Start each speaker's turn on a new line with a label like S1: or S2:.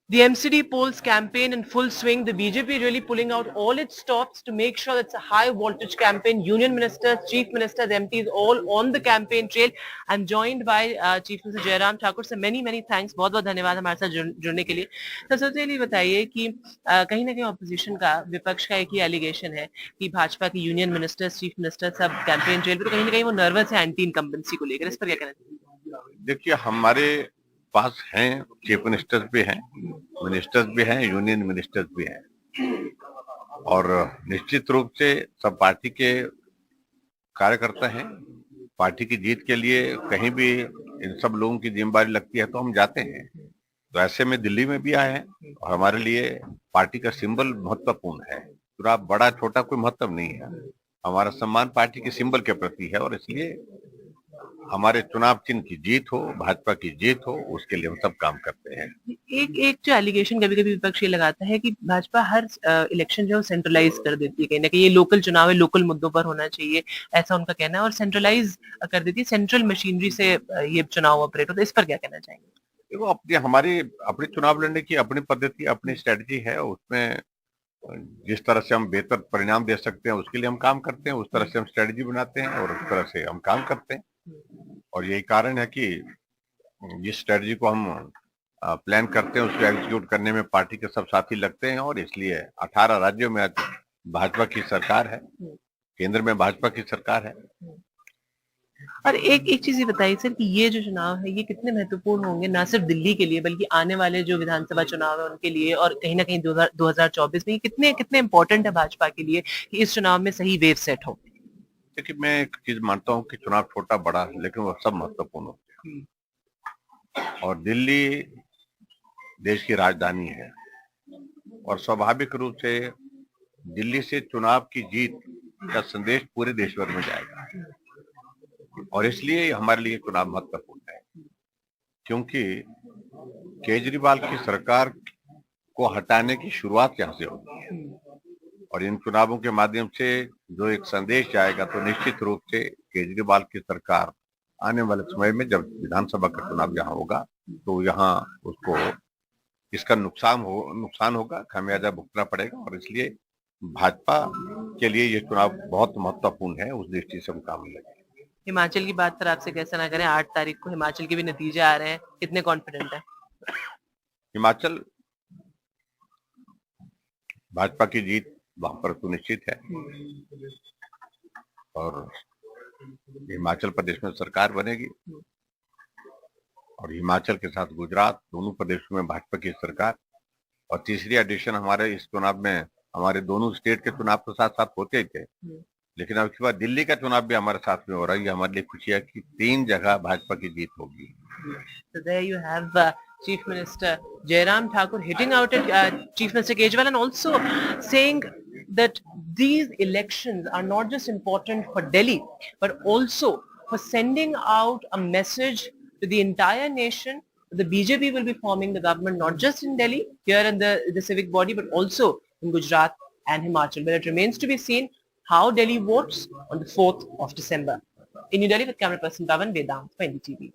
S1: The MCD polls campaign in full swing. The BJP really pulling out all its stops to make sure it's a high voltage campaign. Union ministers, chief ministers, MPs all on the campaign trail. I'm joined by Chief Minister Jairam Thakur. So many thanks. बहुत बहुत धन्यवाद हमारे साथ जुड़ने के लिए. तो सबसे पहले बताइए कि कहीं ना कहीं ऑपोजिशन का, विपक्ष का एक ही एलिगेशन है कि भाजपा की यूनियन मिनिस्टर्स, चीफ मिनिस्टर सब कैंपेन ट्रेल पे, तो कहीं ना कहीं वो नर्वस है एंटी इनकम्बेंसी को लेकर. इस पर क्या कहना चाहिए?
S2: देखिए, हमारे पास हैं चीफ मिनिस्टर्स भी हैं, मिनिस्टर्स भी हैं, यूनियन मिनिस्टर्स भी हैं, और निश्चित रूप से सब पार्टी के कार्यकर्ता हैं. पार्टी की जीत के लिए कहीं भी इन सब लोगों की जिम्मेदारी लगती है तो हम जाते हैं. तो ऐसे में दिल्ली में भी आए हैं और हमारे लिए पार्टी का सिंबल महत्वपूर्ण है. पूरा बड़ा छोटा कोई महत्व नहीं है. हमारा सम्मान पार्टी के सिंबल के प्रति है और इसलिए हमारे चुनाव चिन्ह की जीत हो, भाजपा की जीत हो, उसके लिए हम सब काम करते हैं.
S1: एक जो एलिगेशन कभी कभी विपक्ष ये लगाता है कि भाजपा हर इलेक्शन जो है सेंट्रलाइज कर देती है. कहीं ना कहीं ये लोकल चुनाव है, लोकल मुद्दों पर होना चाहिए, ऐसा उनका कहना है, और सेंट्रलाइज कर देती है, सेंट्रल मशीनरी से ये चुनाव ऑपरेट होता है. इस पर क्या कहना चाहेंगे?
S2: देखो, हमारी अपने चुनाव लड़ने की अपनी पद्धति, अपनी स्ट्रेटजी है. उसमें जिस तरह से हम बेहतर परिणाम दे सकते हैं उसके लिए हम काम करते हैं, उस तरह से हम स्ट्रेटजी बनाते हैं और उस तरह से हम काम करते हैं. और यही कारण है कि जिस स्ट्रेटजी को हम प्लान करते हैं उसको एग्जीक्यूट करने में पार्टी के सब साथी लगते हैं. और इसलिए 18 राज्यों में आज भाजपा की सरकार है, केंद्र में भाजपा की सरकार है.
S1: और एक चीज ये बताइए सर कि ये जो चुनाव है ये कितने महत्वपूर्ण होंगे, ना सिर्फ दिल्ली के लिए बल्कि आने वाले जो विधानसभा चुनाव है उनके लिए, और कहीं ना कहीं 2024 में ये कितने कितने इंपॉर्टेंट है भाजपा के लिए कि इस चुनाव में सही वेव सेट हो?
S2: देखिए, मैं एक चीज मानता हूँ कि चुनाव छोटा बड़ा लेकिन वो सब महत्वपूर्ण होते हैं. और दिल्ली देश की राजधानी है और स्वाभाविक रूप से दिल्ली से चुनाव की जीत का संदेश पूरे देश भर में जाएगा. और इसलिए हमारे लिए चुनाव महत्वपूर्ण है, क्योंकि केजरीवाल की सरकार को हटाने की शुरुआत यहाँ से होती है. और इन चुनावों के माध्यम से जो एक संदेश जाएगा तो निश्चित रूप से केजरीवाल की सरकार आने वाले समय में जब विधानसभा का चुनाव यहाँ होगा तो यहाँ उसको इसका नुकसान होगा, खामियाजा भुगतना पड़ेगा. और इसलिए भाजपा के लिए ये चुनाव बहुत महत्वपूर्ण है. उस दृष्टि से हम काम लगे.
S1: हिमाचल की बात पर आपसे कैसा ना करें, 8 तारीख को हिमाचल के भी नतीजे आ रहे हैं, कितने कॉन्फिडेंट है?
S2: हिमाचल भाजपा की जीत वहां पर सुनिश्चित है और हिमाचल प्रदेश में सरकार बनेगी. और हिमाचल के साथ गुजरात, दोनों प्रदेशों में भाजपा की सरकार. और तीसरी एडिशन हमारे इस चुनाव में, हमारे दोनों स्टेट के चुनाव तो साथ साथ होते ही थे, लेकिन अब की बार दिल्ली का चुनाव भी हमारे साथ में हो रहा है. ये हमारे लिए खुशी है कि 3 जगह भाजपा की जीत होगी.
S1: So there you have Chief Minister Jairam Thakur hitting out at Chief Minister Kejriwal and also saying that these elections are not just important for Delhi but also for sending out a message to the entire nation. The BJP will be forming the government not just in Delhi, here in the civic body, but also in Gujarat and Himachal. But it remains to be seen how Delhi votes on the 4th of December. In New Delhi with camera person Pavan Vedant for NDTV.